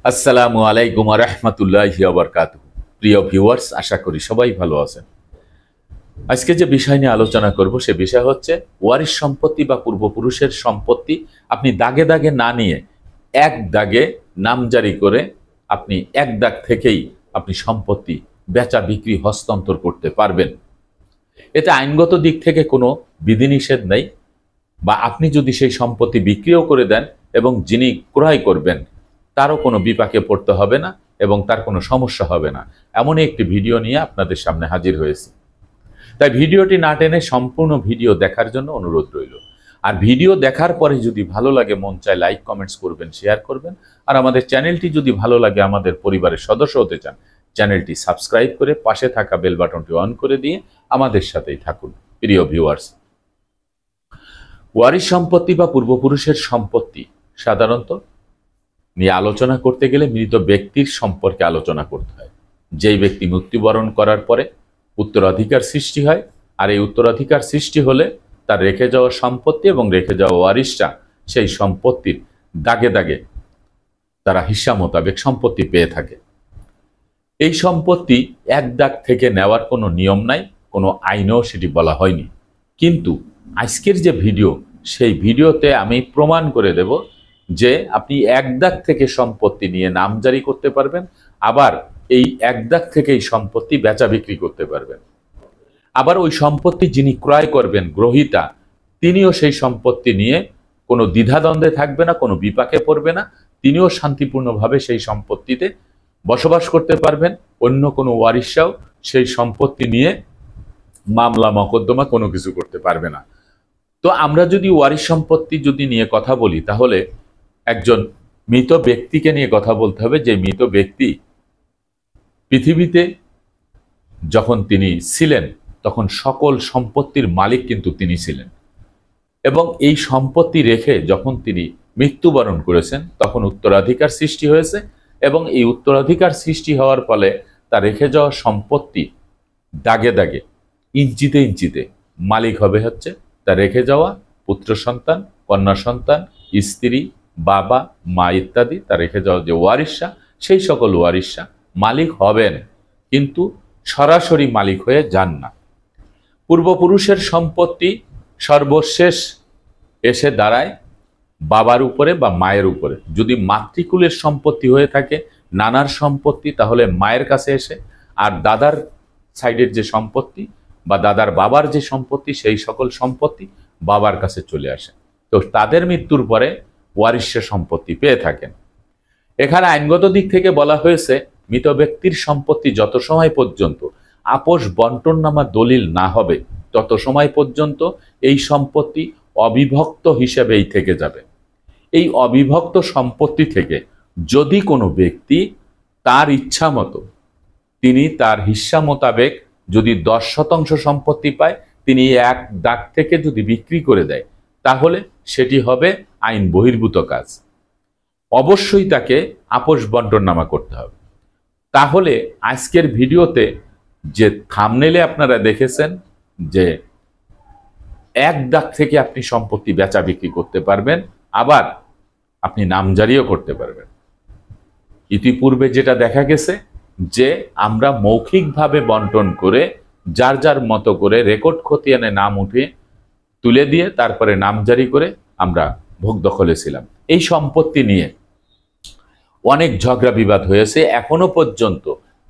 আসসালামু আলাইকুম ওয়া রাহমাতুল্লাহি ওয়া বারাকাতুহু। প্রিয় ভিউয়ার্স, আশা করি সবাই ভালো আছেন। আজকে যে বিষয় নিয়ে আলোচনা করব সে বিষয় হচ্ছে ওয়ারিশ সম্পত্তি বা পূর্বপুরুষের সম্পত্তি আপনি দাগে দাগে না নিয়ে এক দাগে নামজারি করে আপনি এক দাগ থেকেই আপনি সম্পত্তি বেচা বিক্রি হস্তান্তর করতে পারবেন। এতে আইনগত দিক থেকে কোনো বিধিনিষেধ নেই, বা আপনি যদি সেই সম্পত্তি বিক্রিও করে দেন এবং যিনি ক্রয় করবেন তারও কোনো বিপাকে পড়তে হবে না এবং তার কোনো সমস্যা হবে না। এমনই একটি ভিডিও নিয়ে আপনাদের সামনে হাজির হয়েছি। তাই ভিডিওটি না টেনে সম্পূর্ণ ভিডিও দেখার জন্য অনুরোধ রইল। আর ভিডিও দেখার পরে যদি ভালো লাগে মন চায় লাইক কমেন্টস করবেন, শেয়ার করবেন। আর আমাদের চ্যানেলটি যদি ভালো লাগে, আমাদের পরিবারের সদস্য হতে চান, চ্যানেলটি সাবস্ক্রাইব করে পাশে থাকা বেল বাটনটি অন করে দিয়ে আমাদের সাথেই থাকুন। প্রিয় ভিউয়ার্স, ওয়ারিশ সম্পত্তি বা পূর্বপুরুষের সম্পত্তি সাধারণত নিয়ে আলোচনা করতে গেলে মৃত ব্যক্তির সম্পর্কে আলোচনা করতে হয়। যেই ব্যক্তি মৃত্যুবরণ করার পরে উত্তরাধিকার সৃষ্টি হয়, আর এই উত্তরাধিকার সৃষ্টি হলে তার রেখে যাওয়া সম্পত্তি এবং রেখে যাওয়া ওয়ারিশরা সেই সম্পত্তির দাগে দাগে তারা হিস্সা মোতাবেক সম্পত্তি পেয়ে থাকে। এই সম্পত্তি এক দাগ থেকে নেওয়ার কোনো নিয়ম নাই, কোনো আইনেও সেটি বলা হয়নি। কিন্তু আজকের যে ভিডিও, সেই ভিডিওতে আমি প্রমাণ করে দেব যে আপনি এক দাগ থেকে সম্পত্তি নিয়ে নামজারি করতে পারবেন, আবার এই এক দাগ থেকেই সম্পত্তি বেচা বিক্রি করতে পারবেন। আবার ওই সম্পত্তি যিনি ক্রয় করবেন, গ্রহীতা, তিনিও সেই সম্পত্তি নিয়ে কোনো দ্বিধাদ্বন্দ্বে থাকবে না, কোনো বিপাকে পড়বে না। তিনিও শান্তিপূর্ণভাবে সেই সম্পত্তিতে বসবাস করতে পারবেন। অন্য কোনো ওয়ারিশরাও সেই সম্পত্তি নিয়ে মামলা মকদ্দমা কোনো কিছু করতে পারবে না। তো আমরা যদি ওয়ারিশ সম্পত্তি যদি নিয়ে কথা বলি, তাহলে একজন মৃত ব্যক্তিকে নিয়ে কথা বলতে হবে। যে মৃত ব্যক্তি পৃথিবীতে যখন তিনি ছিলেন তখন সকল সম্পত্তির মালিক কিন্তু তিনি ছিলেন, এবং এই সম্পত্তি রেখে যখন তিনি মৃত্যুবরণ করেছেন তখন উত্তরাধিকার সৃষ্টি হয়েছে, এবং এই উত্তরাধিকার সৃষ্টি হওয়ার ফলে তার রেখে যাওয়া সম্পত্তি দাগে দাগে, ইঞ্চিতে ইঞ্চিতে মালিক হবে হচ্ছে তার রেখে যাওয়া পুত্র সন্তান, কন্যা সন্তান, স্ত্রী, বাবা, মা ইত্যাদি। তার রেখে যাওয়া যে ওয়ারিশরা, সেই সকল ওয়ারিশরা মালিক হবেন, কিন্তু সরাসরি মালিক হয়ে যান না। পূর্বপুরুষের সম্পত্তি সর্বশেষ এসে দাঁড়ায় বাবার উপরে বা মায়ের উপরে। যদি মাতৃকুলের সম্পত্তি হয়ে থাকে, নানার সম্পত্তি, তাহলে মায়ের কাছে এসে, আর দাদার সাইডের যে সম্পত্তি বা দাদার বাবার যে সম্পত্তি, সেই সকল সম্পত্তি বাবার কাছে চলে আসে। তো তাদের মৃত্যুর পরে ওয়ারিশরা সম্পত্তি পেয়ে থাকেন। এখানে আইনগত দিক থেকে বলা হয়েছে, মৃত ব্যক্তির সম্পত্তি যত সময় পর্যন্ত আপোষ বন্টননামা দলিল না হবে তত সময় পর্যন্ত এই সম্পত্তি অবিভক্ত হিসেবেই থেকে যাবে। এই অবিভক্ত সম্পত্তি থেকে যদি কোনো ব্যক্তি তার ইচ্ছা মতো, তিনি তার হিস্সা মোতাবেক যদি 10% সম্পত্তি পায়, তিনি এক দাগ থেকে যদি বিক্রি করে দেয়, তাহলে সেটি হবে আইন বহির্ভূত কাজ। অবশ্যই তাকে আপোষ বন্টননামা করতে হবে। তাহলে আজকের ভিডিওতে যে থাম্বনেইলে আপনারা দেখেছেন যে এক দাগ থেকে আপনি সম্পত্তি বেচা বিক্রি করতে পারবেন, আবার আপনি নামজারিও করতে পারবেন। ইতিপূর্বে যেটা দেখা গেছে যে আমরা মৌখিকভাবে বন্টন করে যার যার মতো করে রেকর্ড খতিয়ানে নাম উঠে তুলে দিয়ে তারপরে নামজারি করে আমরা ভোগ দখলে ছিলাম। এই সম্পত্তি নিয়ে অনেক ঝগড়া বিবাদ হয়েছে। এখনো পর্যন্ত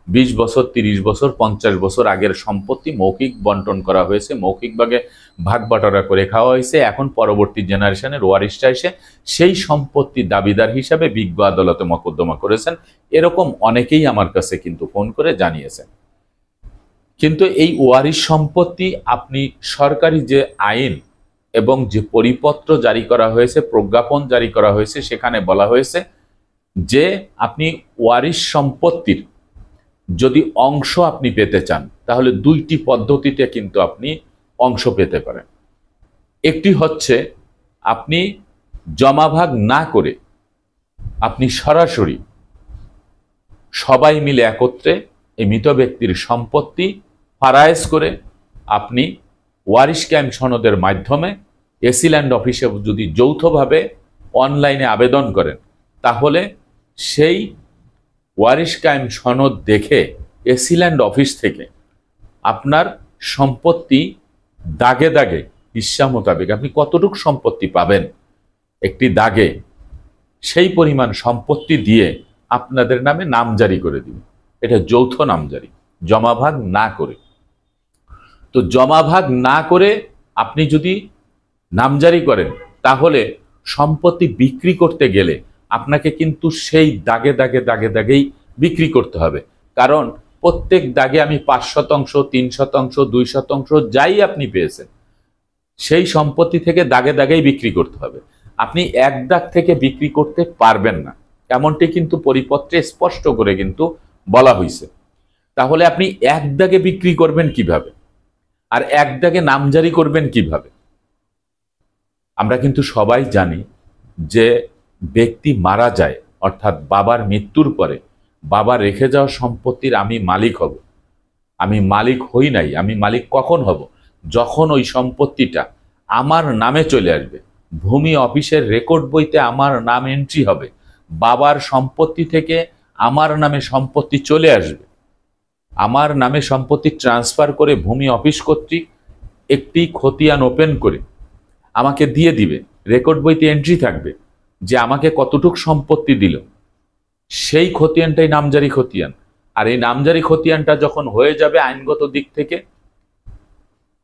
20 বছর, 30 বছর, 50 বছর আগের সম্পত্তি মৌখিক বন্টন করা হয়েছে, মৌখিকভাবে ভাগ বাটোয়ারা করে খাওয়া হয়েছে। এখন পরবর্তী জেনারেশনের ওয়ারিশরা এসে সেই সম্পত্তি দাবিদার হিসাবে বিজ্ঞ আদালতে মকদ্দমা করেছেন। এরকম অনেকেই আমার কাছে কিন্তু ফোন করে জানিয়েছেন। কিন্তু এই ওয়ারিশ সম্পত্তি আপনি সরকারি যে আইন এবং যে পরিপত্র জারি করা হয়েছে, প্রজ্ঞাপন জারি করা হয়েছে, সেখানে বলা হয়েছে যে আপনি ওয়ারিশ সম্পত্তির যদি অংশ আপনি পেতে চান, তাহলে 2টি পদ্ধতিতে কিন্তু আপনি অংশ পেতে পারেন। একটি হচ্ছে আপনি জমাভাগ না করে আপনি সরাসরি সবাই মিলে একত্রে এই মৃত ব্যক্তির সম্পত্তি ফারায়েজ করে আপনি ওয়ারিশ ক্যাম্প সনদের মাধ্যমে এসি ল্যান্ড অফিসে যদি যৌথভাবে অনলাইনে আবেদন করেন, তাহলে সেই ওয়ারিশ কায়েম সনদ দেখে এসিল্যান্ড অফিস থেকে আপনার সম্পত্তি দাগে দাগে হিস্সা মোতাবেক আপনি কতটুকু সম্পত্তি পাবেন একটি দাগে সেই পরিমাণ সম্পত্তি দিয়ে আপনাদের নামে নামজারি করে দিবে। এটা যৌথ নামজারি, জমাভাগ না করে। তো জমাভাগ না করে আপনি যদি নামজারি করেন তাহলে সম্পত্তি বিক্রি করতে গেলে আপনাকে কিন্তু সেই দাগে দাগে দাগে দাগেই বিক্রি করতে হবে। কারণ প্রত্যেক দাগে আমি 5% 3% 2% যাই আপনি পেয়েছেন সেই সম্পত্তি থেকে দাগে দাগেই বিক্রি করতে হবে। আপনি এক দাগ থেকে বিক্রি করতে পারবেন না, এমনটি কিন্তু পরিপত্রে স্পষ্ট করে কিন্তু বলা হয়েছে। তাহলে আপনি এক দাগে বিক্রি করবেন কিভাবে আর এক দাগে নামজারি করবেন কিভাবে? আমরা কিন্তু সবাই জানি যে ব্যক্তি মারা যায় অর্থাৎ বাবার মৃত্যুর পরে বাবা রেখে যাওয়া সম্পত্তির আমি মালিক হব। আমি মালিক হই নাই, আমি মালিক কখন হব? যখন ওই সম্পত্তিটা আমার নামে চলে আসবে, ভূমি অফিসের রেকর্ড বইতে আমার নাম এন্ট্রি হবে, বাবার সম্পত্তি থেকে আমার নামে সম্পত্তি চলে আসবে, আমার নামে সম্পত্তি ট্রান্সফার করে ভূমি অফিস কর্তৃক একটি খতিয়ান ওপেন করে আমাকে দিয়ে দিবে। রেকর্ড বইতে এন্ট্রি থাকবে যে আমাকে কতটুক সম্পত্তি দিল, সেই খতিয়ানটাই নামজারি খতিয়ান। আর এই নামজারি খতিয়ানটা যখন হয়ে যাবে আইনগত দিক থেকে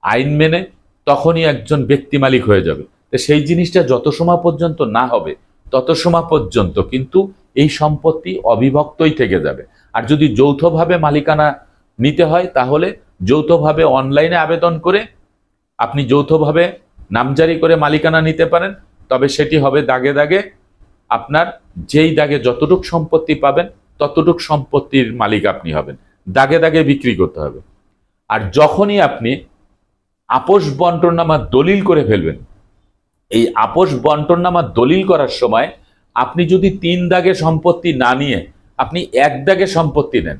আইন মেনে, তখনই একজন ব্যক্তি মালিক হয়ে যাবে। তো সেই জিনিসটা যত সময় পর্যন্ত না হবে তত সময় পর্যন্ত কিন্তু এই সম্পত্তি অবিভক্তই থেকে যাবে। আর যদি যৌথভাবে মালিকানা নিতে হয় তাহলে যৌথভাবে অনলাইনে আবেদন করে আপনি যৌথভাবে নামজারি করে মালিকানা নিতে পারেন। তবে সেটি হবে দাগে দাগে, আপনার যেই দাগে যতটুক সম্পত্তি পাবেন ততটুক সম্পত্তির মালিক আপনি হবেন। দাগে দাগে বিক্রি করতে হবে। আর যখনই আপনি আপোষ বন্টননামা দলিল করে ফেলবেন, এই আপোষ বন্টননামা দলিল করার সময় আপনি যদি 3 দাগে সম্পত্তি না নিয়ে আপনি এক দাগে সম্পত্তি নেন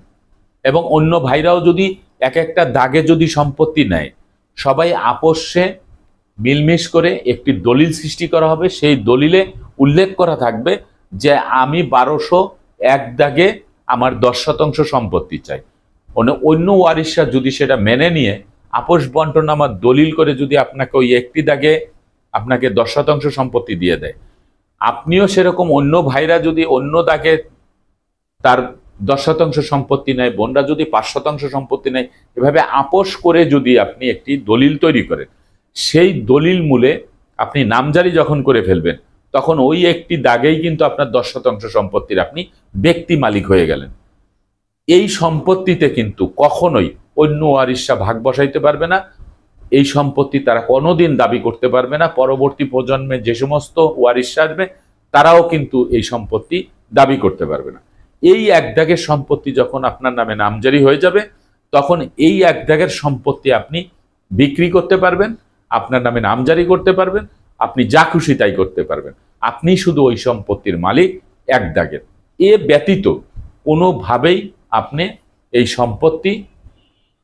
এবং অন্য ভাইরাও যদি এক একটা দাগে যদি সম্পত্তি নেয়, সবাই আপোষে মিলমিশ করে একটি দলিল সৃষ্টি করা হবে। সেই দলিলে উল্লেখ করা থাকবে যে আমি 1200 এক দাগে আমার 10% সম্পত্তি চাই। অন্য ওয়ারিশরা যদি সেটা মেনে নিয়ে আপোষ বন্টননামা দলিল করে যদি আপনাকে ওই একটি দাগে আপনাকে 10% সম্পত্তি দিয়ে দেয়, আপনিও সেরকম অন্য ভাইরা যদি অন্য দাগে তার 10% সম্পত্তি নেয়, বোনরা যদি 5% সম্পত্তি নেয়, এভাবে আপোষ করে যদি আপনি একটি দলিল তৈরি করেন, সেই দলিল মূলে আপনি নামজারি যখন করে ফেলবেন তখন ওই একটি দাগেই কিন্তু আপনার 10% সম্পত্তির আপনি ব্যক্তি মালিক হয়ে গেলেন। এই সম্পত্তিতে কিন্তু কখনোই অন্য ওয়ারিশরা ভাগ বসাইতে পারবে না। এই সম্পত্তি তারা কোনোদিন দাবি করতে পারবে না। পরবর্তী প্রজন্মে যে সমস্ত ওয়ারিশরা আসবে তারাও কিন্তু এই সম্পত্তি দাবি করতে পারবে না। এই এক দাগের সম্পত্তি যখন আপনার নামে নামজারি হয়ে যাবে তখন এই এক দাগের সম্পত্তি আপনি বিক্রি করতে পারবেন, আপনার নামে নামজারি করতে পারবেন, আপনি যা খুশি তাই করতে পারবেন। আপনি শুধু ওই সম্পত্তির মালিক এক দাগের। এ ব্যতীত কোনোভাবেই আপনি এই সম্পত্তি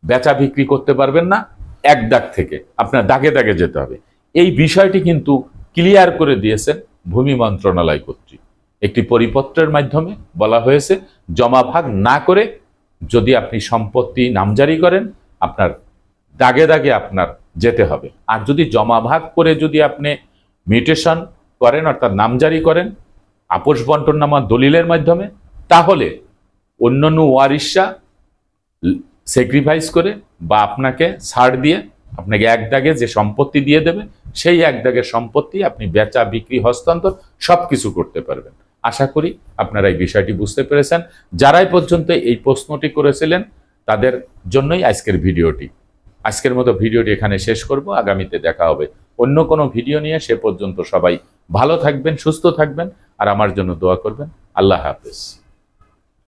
বেচা বিক্রি করতে পারবেন না। এক দাগ থেকে আপনার দাগে দাগে যেতে হবে। এই বিষয়টি কিন্তু ক্লিয়ার করে দিয়েছেন ভূমি মন্ত্রণালয় কর্তৃক। একটি পরিপত্রের মাধ্যমে বলা হয়েছে জমাভাগ না করে যদি আপনি সম্পত্তি নামজারি করেন আপনার দাগে দাগে আপনার যেতে হবে। আর যদি জমাভাগ করে যদি আপনি মিউটেশন করেন অর্থাৎ নামজারি করেন আপোষ বন্টননামা দলিলের মাধ্যমে, তাহলে অন্যান্য ওয়ারিশরা স্যাক্রিফাইস করে বা আপনাকে ছাড় দিয়ে আপনাকে এক দাগে যে সম্পত্তি দিয়ে দেবে সেই এক দাগের সম্পত্তি আপনি বেচা বিক্রি হস্তান্তর সবকিছু করতে পারবেন। আশা করি আপনারা এই বিষয়টি বুঝতে পেরেছেন। যারাই পর্যন্ত এই প্রশ্নটি করেছিলেন তাদের জন্যই আজকের ভিডিওটি। আজকের মতো ভিডিওটি এখানে শেষ করব। আগামীতে দেখা হবে অন্য কোনো ভিডিও নিয়ে। সে পর্যন্ত সবাই ভালো থাকবেন, সুস্থ থাকবেন আর আমার জন্য দোয়া করবেন। আল্লাহ হাফেজ।